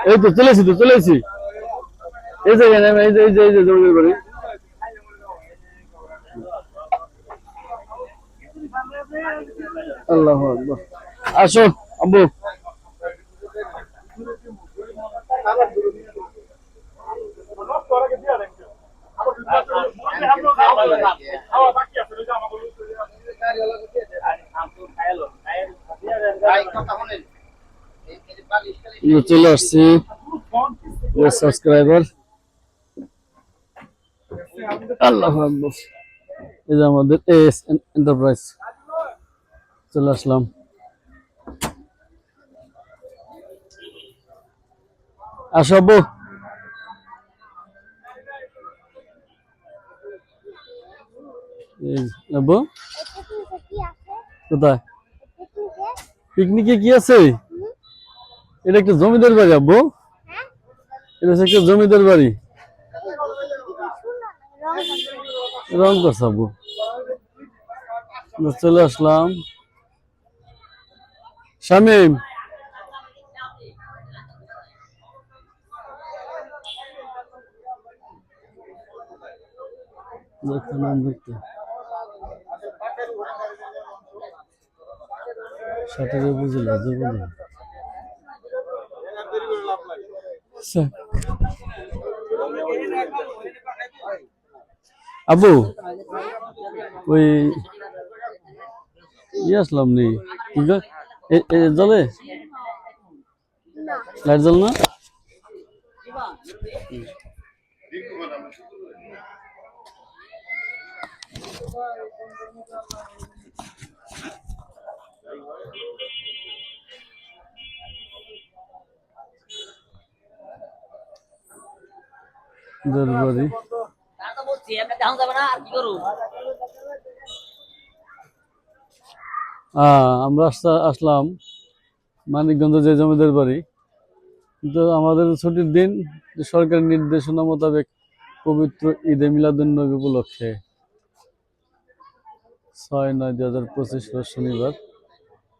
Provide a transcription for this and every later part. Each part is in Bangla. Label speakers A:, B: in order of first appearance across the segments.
A: এই তো চলেছি এই যে এই যে জমির বাড়ি আল্লাহু আকবার আসো আব্বু চলে আসছি সাবস্ক্রাইবার আল্লাহু আকবার এই যে আমাদের এস এন্টারপ্রাইজ চলে আসলাম আসো আব্বু আব্বু কোথায় পিকনিকে কি আছে এটা একটা জমিদার বাড়ি আব্বু এটা হচ্ছে একটা জমিদার বাড়ি রং করছে আব্বু চলে আসলাম শামিম দেখতে সাথে বুঝলে আবু ওই আসলাম নি জলে লাইট জ্বল না দরবারি আমরা আসলাম মানিকগঞ্জ যে জমিদার বাড়ি কিন্তু আমাদের ছুটির দিন সরকারি নির্দেশনা মোতাবেক পবিত্র ঈদে মিলাদুন্নবী উপলক্ষে 6/9/2025 শনিবার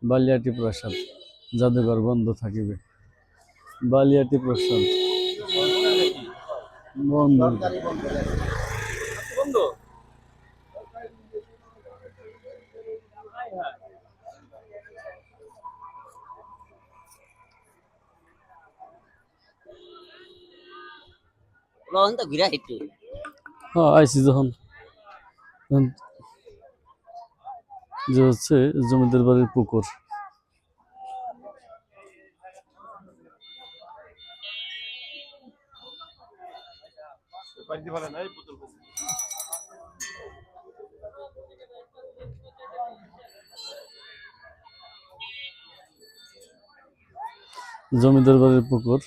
A: বালিয়াটি প্রাসাদ জাদুঘর বন্ধ থাকিবে বালিয়াটি প্রাসাদ বন্ধ হ্যাঁ আইসি যখন যে হচ্ছে জমিদার বাড়ির পুকুর জমিদার বাড়ির পুকুর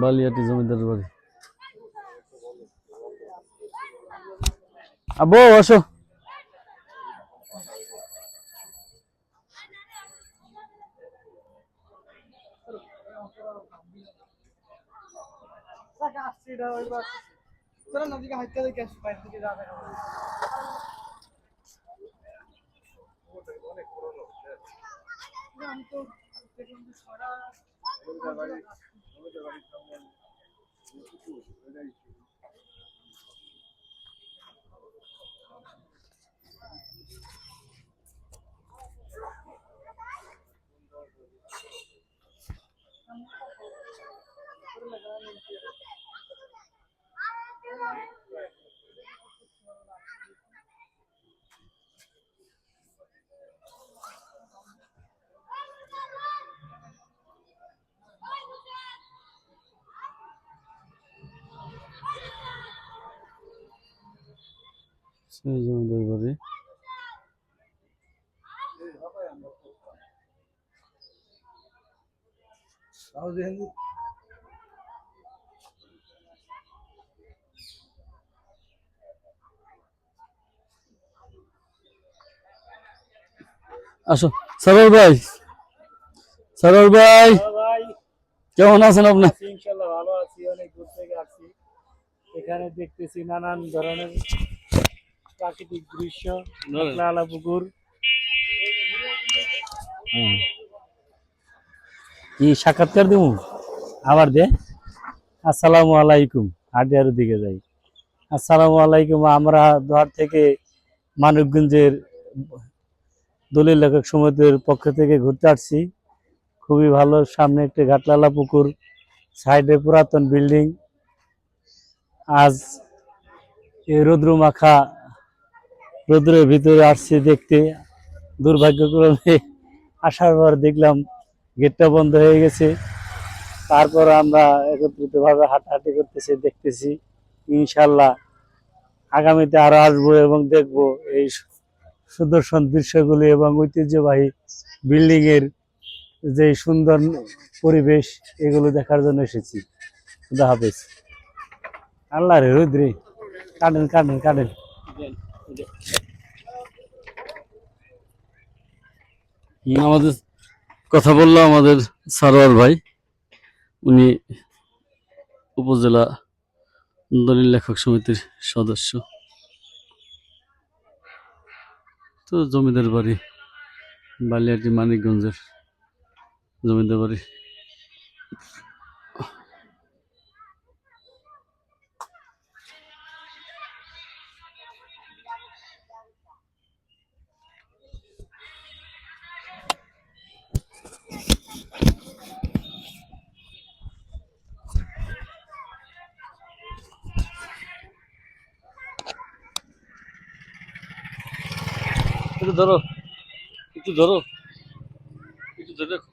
A: বালিয়াটি জমিদার বাড়ি আব্বু আসো জমিদার বাড়ি আসো সরোর ভাই কেমন আছেন আপনি?
B: ইনশাআল্লাহ ভালো আছি, অনেক দূর থেকে আসছি। এখানে দেখতেছি নানান ধরনের প্রাকৃতিক দৃশ্য, লালা পুকুর। কি সাক্ষাৎকার দিব আবার দে। আসসালামু আলাইকুম। হাটিয়ার দিকে যাই। আসসালামু আলাইকুম। আমরা দোহার থেকে মানিকগঞ্জের দলিল লেখক সমিতির পক্ষ থেকে ঘুরতে আসছি। খুবই ভালো। সামনে একটি ঘাটলালা পুকুর, সাইডে পুরাতন বিল্ডিং। আজ এই রৌদ্র মাখা রৌদ্রের ভিতরে আসছি দেখতে। দুর্ভাগ্যক্রমে আসার পর দেখলাম গেটটা বন্ধ হয়ে গেছে। তারপর আমরা একত্রিতভাবে হাঁটাহাঁটি করতেছি, দেখতেছি। ইনশাল্লাহ আগামীতে আরো আসবো এবং দেখবো এই সুদর্শন দৃশ্যগুলি এবং ঐতিহ্যবাহী বিল্ডিং এর যে সুন্দর পরিবেশ, এগুলো দেখার জন্য এসেছি। খুদা হাফেজ। আল্লাহ রে রুদ্রে, কাটেন কাটেন কাটেন।
A: আমাদের কথা বললো আমাদের সারোয়ার ভাই, উনি উপজেলা দলিল লেখক সমিতির সদস্য। তো জমিদার বাড়ি, বালিয়াটি মানিকগঞ্জের জমিদার বাড়ি। একটু ধরো, একটু ধরো, একটু ধরে রাখো।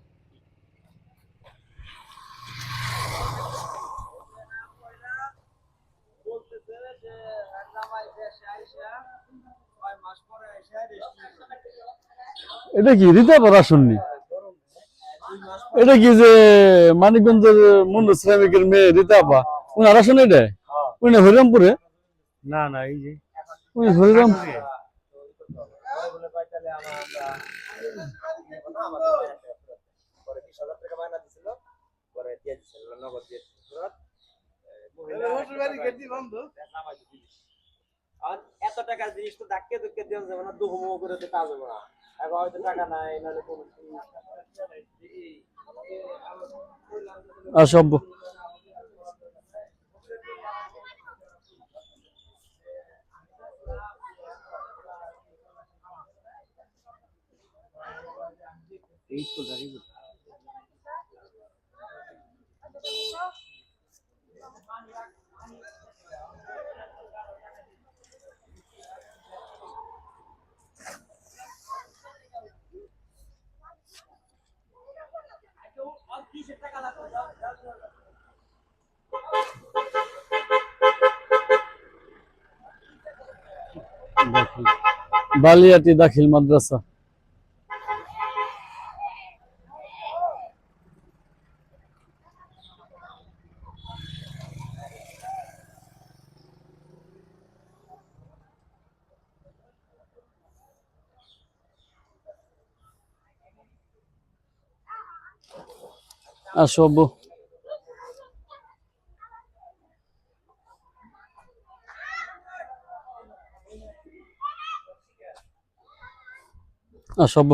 A: এটা কি রীতা পড়া শুননি? এটা কি যে মানিকগঞ্জের মূল শ্রমিকের মেয়ে রীতা আপা, উনি আর আসেন? এটা উনি হরিরামপুরে?
B: না না, এই যে
A: উনি হরিরাম।
C: এত টাকার জিনিস তো ধাক্কে ধুক্কে দেওয়া যাবে না, দুহুমো করে তো কাজ হবে না। এখন হয়তো টাকা নাই, নাহলে কোনো
A: অসভ্য। বালিয়াটি দাখিল মাদ্রাসা। অসভ্য। অসভ্য।